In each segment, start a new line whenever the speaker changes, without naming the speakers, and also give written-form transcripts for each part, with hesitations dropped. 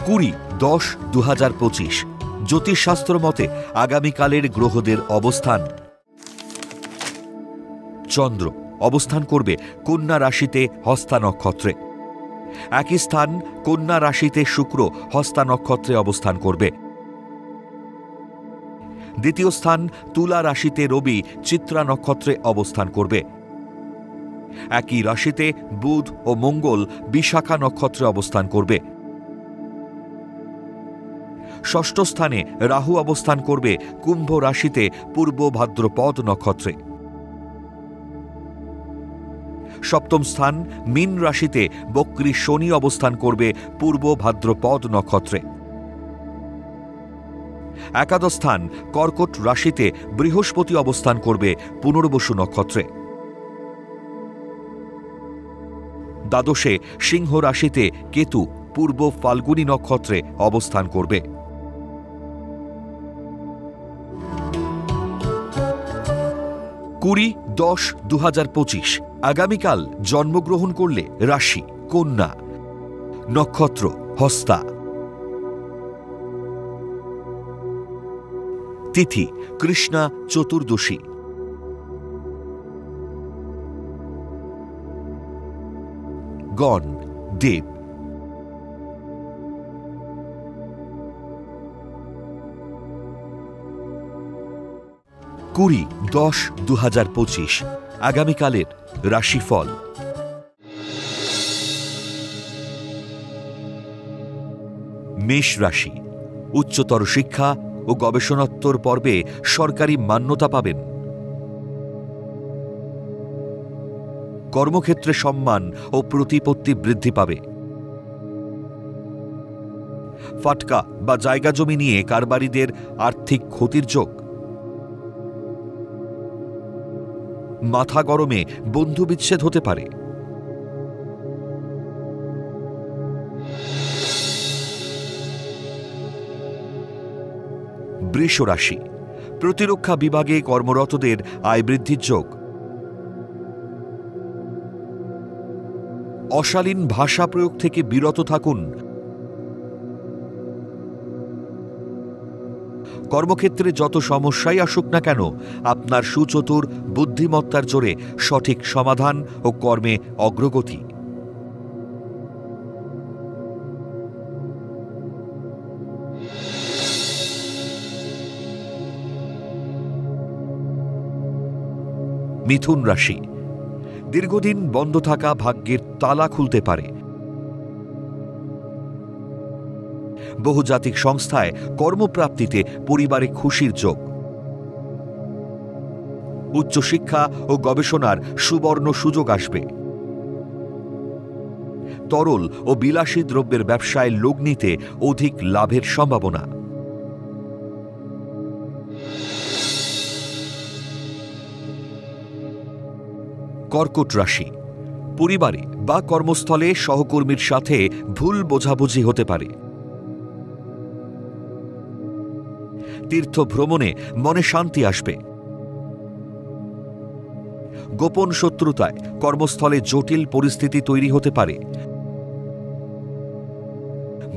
20-10-2025 জ্যোতিষশাস্ত্র মতে আগামীকালের গ্রহদের অবস্থান। চন্দ্র অবস্থান করবে কন্যা রাশিতে হস্তা নক্ষত্রে। একই স্থান কন্যা রাশিতে শুক্র হস্তা নক্ষত্রে অবস্থান করবে। দ্বিতীয় স্থান তুলা রাশিতে রবি চিত্রা নক্ষত্রে অবস্থান করবে। একই রাশিতে বুধ ও মঙ্গল বিশাখা নক্ষত্রে অবস্থান করবে। ষষ্ঠ স্থানে রাহু অবস্থান করবে কুম্ভ রাশিতে পূর্ব ভাদ্রপদ নক্ষত্রে। সপ্তম স্থান মীন রাশিতে বক্রী শনি অবস্থান করবে পূর্ব ভাদ্রপদ নক্ষত্রে। একাদশ স্থান কর্কট রাশিতে বৃহস্পতি অবস্থান করবে পুনর্বসু নক্ষত্রে। দ্বাদশে সিংহ রাশিতে কেতু পূর্ব ফাল্গুনী নক্ষত্রে অবস্থান করবে। 20-10-2025 আগামীকাল জন্মগ্রহণ করলে রাশি কন্যা, নক্ষত্র হস্তা, তিথি কৃষ্ণা চতুর্দশী, গণ দেব। 20-10-2025 আগামীকালের রাশিফল। মেষ রাশি, উচ্চতর শিক্ষা ও গবেষণোত্তর পর্বে সরকারি মান্যতা পাবেন। কর্মক্ষেত্রে সম্মান ও প্রতিপত্তি বৃদ্ধি পাবে। ফাটকা বা জায়গা জমি নিয়ে কারবারিদের আর্থিক ক্ষতির যোগ। মাথা গরমে বন্ধু বিচ্ছেদ হতে পারে। বৃষ রাশি, প্রতিরক্ষা বিভাগে কর্মরতদের আয় বৃদ্ধির যোগ। অশালীন ভাষা প্রয়োগ থেকে বিরত থাকুন। কর্মক্ষেত্রে যত সমস্যাই আসুক না কেন, আপনার সুচতুর বুদ্ধিমত্তার জোরে সঠিক সমাধান ও কর্মে অগ্রগতি। মিথুন রাশি, দীর্ঘদিন বন্ধ থাকা ভাগ্যের তালা খুলতে পারে। বহুজাতিক সংস্থায় কর্মপ্রাপ্তিতে পরিবারে খুশির যোগ। উচ্চশিক্ষা ও গবেষণার সুবর্ণ সুযোগ আসবে। তরল ও বিলাসী দ্রব্যের ব্যবসায় লগ্নিতে অধিক লাভের সম্ভাবনা। কর্কট রাশি, পরিবারে বা কর্মস্থলে সহকর্মীর সাথে ভুল বোঝাবুঝি হতে পারে। তীর্থ ভ্রমণে মনে শান্তি আসবে। গোপন শত্রুতায় কর্মস্থলে জটিল পরিস্থিতি তৈরি হতে পারে।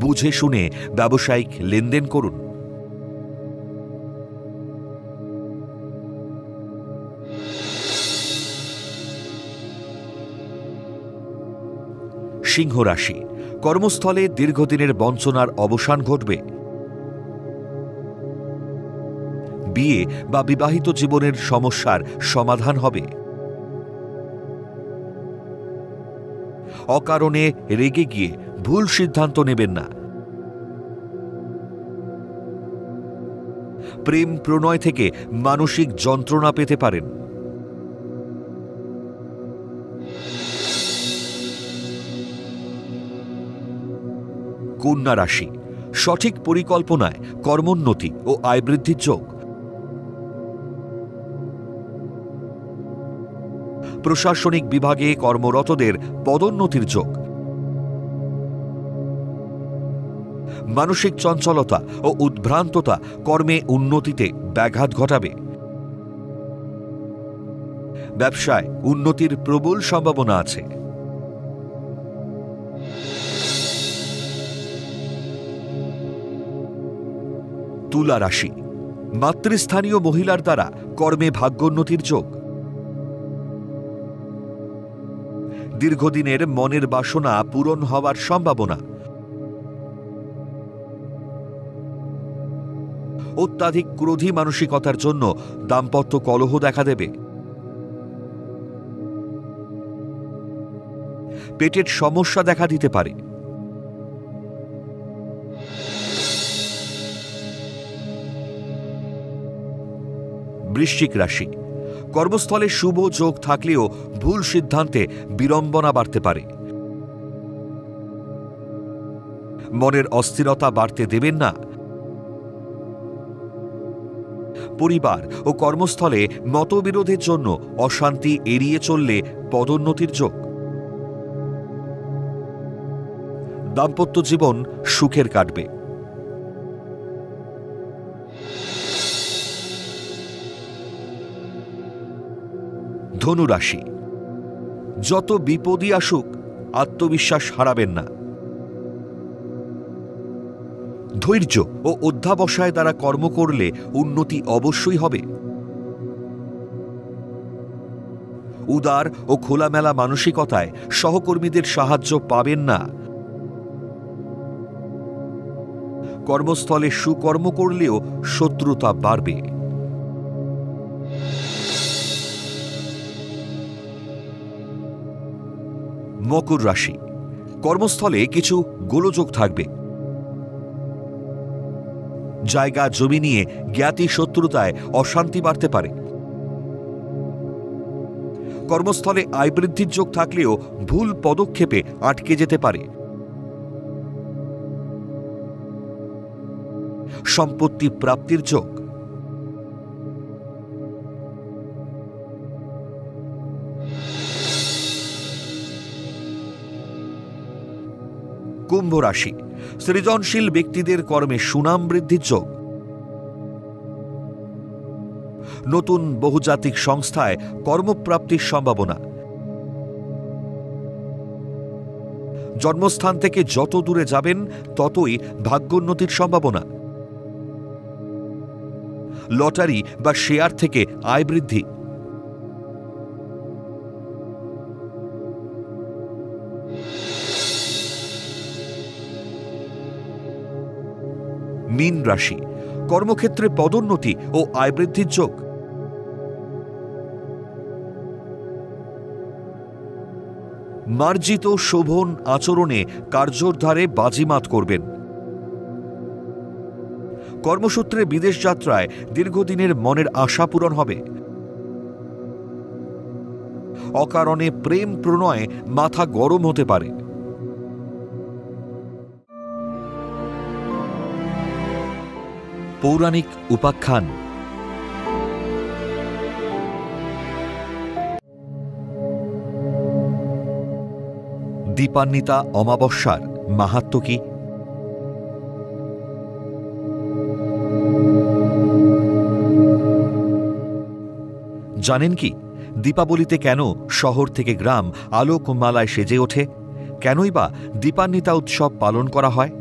বুঝে শুনে ব্যবসায়িক লেনদেন করুন। সিংহ রাশি, কর্মস্থলে দীর্ঘদিনের বঞ্চনার অবসান ঘটবে। বিয়ে বা বিবাহিত জীবনের সমস্যার সমাধান হবে। অকারণে রেগে গিয়ে ভুল সিদ্ধান্ত নেবেন না। প্রেম প্রণয় থেকে মানসিক যন্ত্রণা পেতে পারেন। কন্যা রাশি, সঠিক পরিকল্পনায় কর্মোন্নতি ও আয় বৃদ্ধির যোগ। প্রশাসনিক বিভাগে কর্মরতদের পদোন্নতির যোগ। মানসিক চঞ্চলতা ও উদ্ভ্রান্ততা কর্মে উন্নতিতে ব্যাঘাত ঘটাবে। ব্যবসায় উন্নতির প্রবল সম্ভাবনা আছে। তুলা রাশি, মাতৃস্থানীয় মহিলার দ্বারা কর্মে ভাগ্যোন্নতির যোগ। দীর্ঘদিনের মনের বাসনা পূরণ হওয়ার সম্ভাবনা। অত্যাধিক ক্রোধী মানসিকতার জন্য দাম্পত্য কলহ দেখা দেবে। পেটের সমস্যা দেখা দিতে পারে। বৃশ্চিক রাশি, কর্মস্থলে শুভ যোগ থাকলেও ভুল সিদ্ধান্তে বিড়ম্বনা বাড়তে পারে। মনের অস্থিরতা বাড়তে দেবেন না। পরিবার ও কর্মস্থলে মতবিরোধের জন্য অশান্তি এড়িয়ে চললে পদোন্নতির যোগ। দাম্পত্য জীবন সুখের কাটবে। ধনু রাশি, যত বিপদই আসুক আত্মবিশ্বাস হারাবেন না। ধৈর্য ও অধ্যাবসায় দ্বারা কর্ম করলে উন্নতি অবশ্যই হবে। উদার ও খোলামেলা মানসিকতায় সহকর্মীদের সাহায্য পাবেন না। কর্মস্থলে সুকর্ম করলেও শত্রুতা বাড়বে। মকর রাশি, কর্মস্থলে কিছু গোলযোগ থাকবে। জায়গা জমি নিয়ে জ্ঞাতি শত্রুতায় অশান্তি বাড়তে পারে। কর্মস্থলে আয় বৃদ্ধির যোগ থাকলেও ভুল পদক্ষেপে আটকে যেতে পারে। সম্পত্তি প্রাপ্তির যোগ। কুম্ভ রাশি, সৃজনশীল ব্যক্তিদের কর্মে সুনাম বৃদ্ধির যোগ। নতুন বহুজাতিক সংস্থায় কর্মপ্রাপ্তির সম্ভাবনা। জন্মস্থান থেকে যত দূরে যাবেন ততই ভাগ্যোন্নতির সম্ভাবনা। লটারি বা শেয়ার থেকে আয় বৃদ্ধি। মীন রাশি, কর্মক্ষেত্রে পদোন্নতি ও আয় বৃদ্ধির যোগ। মার্জিত শোভন আচরণে কার্যোদ্ধারে বাজিমাত করবেন। কর্মসূত্রে বিদেশ যাত্রায় দীর্ঘদিনের মনের আশা পূরণ হবে। অকারণে প্রেম প্রণয়ে মাথা গরম হতে পারে। পৌরাণিক উপাখ্যান। দীপান্বিতা অমাবস্যার মাহাত্ম্য কি? জানেন কি দীপাবলিতে কেন শহর থেকে গ্রাম আলোকমালায় সেজে ওঠে? কেনই বা দীপান্বিতা উৎসব পালন করা হয়?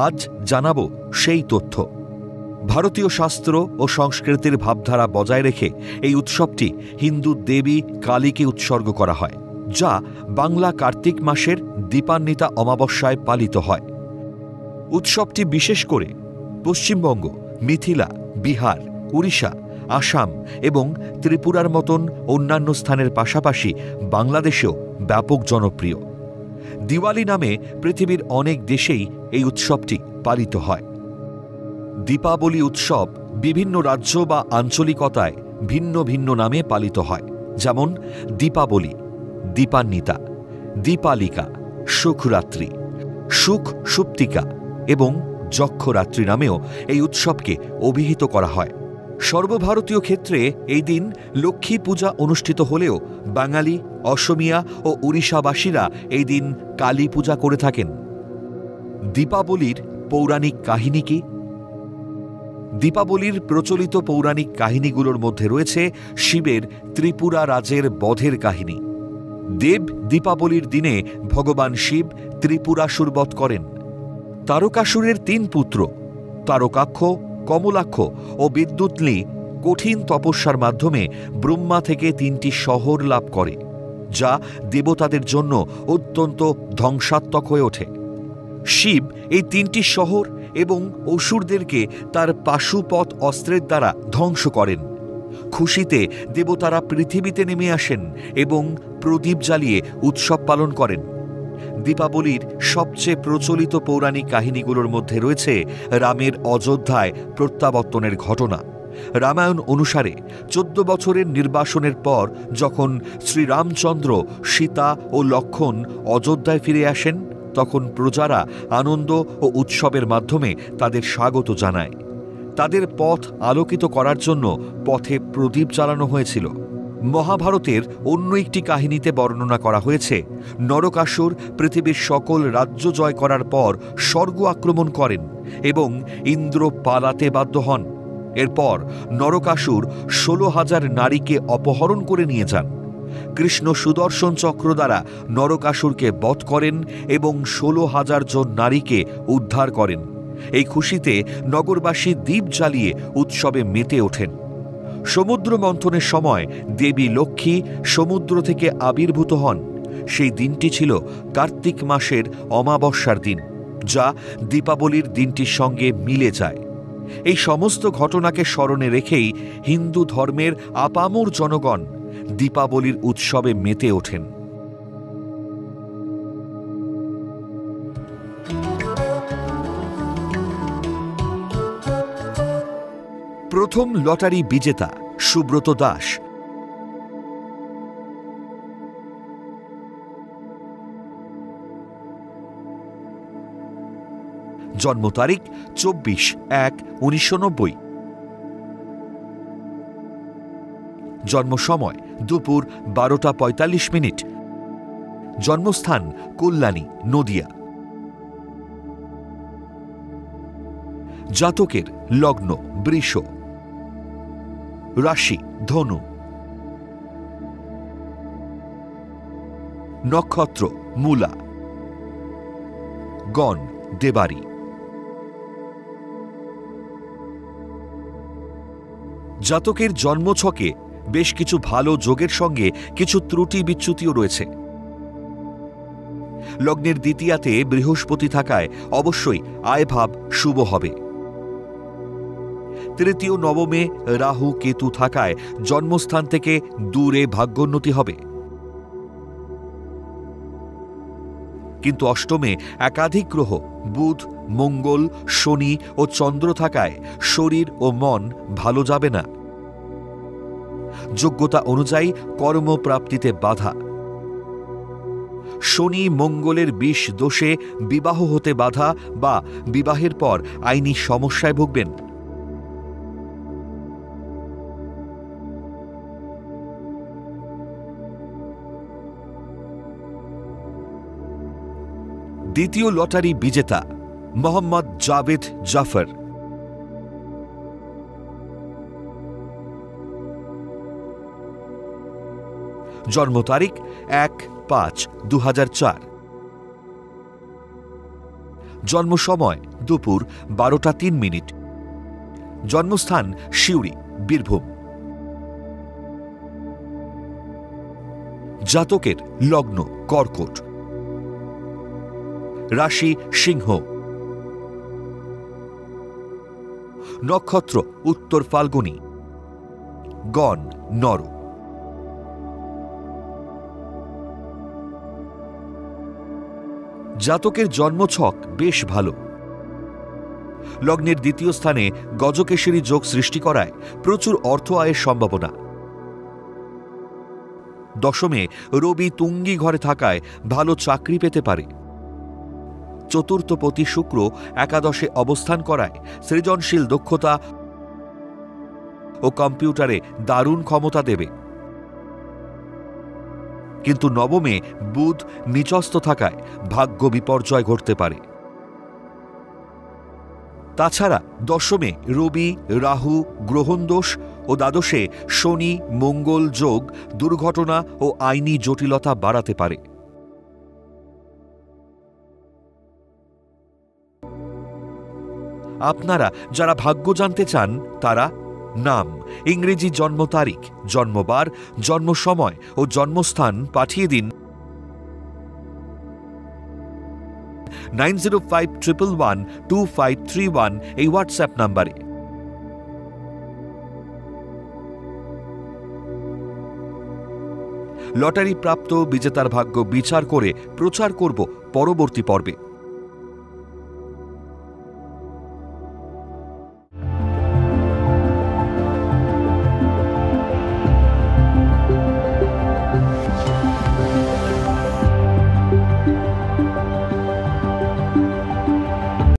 আজ জানাবো সেই তথ্য। ভারতীয় শাস্ত্র ও সংস্কৃতির ভাবধারা বজায় রেখে এই উৎসবটি হিন্দু দেবী কালীকে উৎসর্গ করা হয়, যা বাংলা কার্তিক মাসের দীপান্বিতা অমাবস্যায় পালিত হয়। উৎসবটি বিশেষ করে পশ্চিমবঙ্গ, মিথিলা, বিহার, উড়িষ্যা, আসাম এবং ত্রিপুরার মতন অন্যান্য স্থানের পাশাপাশি বাংলাদেশেও ব্যাপক জনপ্রিয়। দিওয়ালি নামে পৃথিবীর অনেক দেশেই এই উৎসবটি পালিত হয়। দীপাবলি উৎসব বিভিন্ন রাজ্য বা আঞ্চলিকতায় ভিন্ন ভিন্ন নামে পালিত হয়, যেমন দীপাবলি, দীপান্বিতা, দীপালিকা, সুখরাত্রি, সুখ সুপ্তিকা এবং যক্ষরাত্রি নামেও এই উৎসবকে অভিহিত করা হয়। সর্বভারতীয় ক্ষেত্রে এই দিন লক্ষ্মী পূজা অনুষ্ঠিত হলেও বাঙালি, অসমিয়া ও উড়িষ্যাবাসীরা এই দিন কালী পূজা করে থাকেন। দীপাবলির পৌরাণিক কাহিনী কি? দীপাবলির প্রচলিত পৌরাণিক কাহিনীগুলোর মধ্যে রয়েছে শিবের ত্রিপুরা রাজের বধের কাহিনী। দেব দীপাবলির দিনে ভগবান শিব ত্রিপুরাসুর বধ করেন। তারকাসুরের 3 পুত্র তারকাক্ষ, কমলাক্ষ ও বিদ্যুৎলি কঠিন তপস্যার মাধ্যমে ব্রহ্মা থেকে 3টি শহর লাভ করে, যা দেবতাদের জন্য অত্যন্ত ধ্বংসাত্মক হয়ে ওঠে। শিব এই 3টি শহর এবং অসুরদেরকে তার পাশুপত অস্ত্রের দ্বারা ধ্বংস করেন। খুশিতে দেবতারা পৃথিবীতে নেমে আসেন এবং প্রদীপ জ্বালিয়ে উৎসব পালন করেন। দীপাবলির সবচেয়ে প্রচলিত পৌরাণিক কাহিনীগুলোর মধ্যে রয়েছে রামের অযোধ্যায় প্রত্যাবর্তনের ঘটনা। রামায়ণ অনুসারে 14 বছরের নির্বাসনের পর যখন শ্রীরামচন্দ্র, সীতা ও লক্ষ্মণ অযোধ্যায় ফিরে আসেন, তখন প্রজারা আনন্দ ও উৎসবের মাধ্যমে তাদের স্বাগত জানায়। তাদের পথ আলোকিত করার জন্য পথে প্রদীপ জ্বালানো হয়েছিল। মহাভারতের অন্য একটি কাহিনীতে বর্ণনা করা হয়েছে, নরকাসুর পৃথিবীর সকল রাজ্য জয় করার পর স্বর্গ আক্রমণ করেন এবং ইন্দ্র পালাতে বাধ্য হন। এরপর নরকাসুর 16,000 নারীকে অপহরণ করে নিয়ে যান। কৃষ্ণ সুদর্শন চক্র দ্বারা নরকাসুরকে বধ করেন এবং 16,000 জন নারীকে উদ্ধার করেন। এই খুশিতে নগরবাসী দীপ জ্বালিয়ে উৎসবে মেতে ওঠেন। সমুদ্র মন্থনের সময় দেবী লক্ষ্মী সমুদ্র থেকে আবির্ভূত হন। সেই দিনটি ছিল কার্তিক মাসের অমাবস্যার দিন, যা দীপাবলির দিনটির সঙ্গে মিলে যায়। এই সমস্ত ঘটনাকে স্মরণে রেখেই হিন্দু ধর্মের আপামর জনগণ দীপাবলির উৎসবে মেতে ওঠেন। প্রথম লটারি বিজেতা সুব্রত দাস। জন্ম তারিখ 24/1/1990। জন্ম সময় দুপুর 12:45। জন্মস্থান কল্যাণী, নদিয়া। জাতকের লগ্ন বৃষ, রাশি ধনু, নক্ষত্র মূলা, গণ দেবারি। জাতকের জন্মছকে বেশ কিছু ভালো যোগের সঙ্গে কিছু ত্রুটি বিচ্যুতিও রয়েছে। লগ্নের দ্বিতীয়াতে বৃহস্পতি থাকায় অবশ্যই আয়ভাব শুভ হবে। তৃতীয় নবমে রাহু কেতু থাকায় জন্মস্থান থেকে দূরে ভাগ্যোন্নতি হবে। কিন্তু অষ্টমে একাধিক গ্রহ বুধ, মঙ্গল, শনি ও চন্দ্র থাকায় শরীর ও মন ভালো যাবে না। যোগ্যতা অনুযায়ী কর্মপ্রাপ্তিতে বাধা। শনি মঙ্গলের বিষ দোষে বিবাহ হতে বাধা বা বিবাহের পর আইনি সমস্যায় ভুগবেন। দ্বিতীয় লটারি বিজেতা মোহাম্মদ জাভেদ জাফর। জন্ম তারিখ 1/5/2004। জন্ম সময় দুপুর 12:03। জন্মস্থান সিউড়ি, বীরভূম। জাতকের লগ্ন কর্কট, রাশি সিংহ, নক্ষত্র উত্তর ফাল্গুনী, গণ নর। জাতকের জন্মছক বেশ ভালো। লগ্নের দ্বিতীয় স্থানে গজকেশরী যোগ সৃষ্টি করায় প্রচুর অর্থ আয়ের সম্ভাবনা। দশমে রবি তুঙ্গি ঘরে থাকায় ভালো চাকরি পেতে পারে। চতুর্থপতি শুক্র একাদশে অবস্থান করায় সৃজনশীল দক্ষতা ও কম্পিউটারে দারুণ ক্ষমতা দেবে। কিন্তু নবমে বুধ নিচস্থ থাকায় ভাগ্য বিপর্যয় ঘটতে পারে। তাছাড়া দশমে রবি, রাহু গ্রহণদোষ ও দ্বাদশে শনি মঙ্গল যোগ দুর্ঘটনা ও আইনি জটিলতা বাড়াতে পারে। আপনারা যারা ভাগ্য জানতে চান তারা নাম, ইংরেজি জন্ম তারিখ, জন্মবার, জন্ম সময় ও জন্মস্থান পাঠিয়ে দিন 9051112531 এই হোয়াটসঅ্যাপ নাম্বারে। লটারি প্রাপ্ত বিজেতার ভাগ্য বিচার করে প্রচার করব পরবর্তী পর্বে।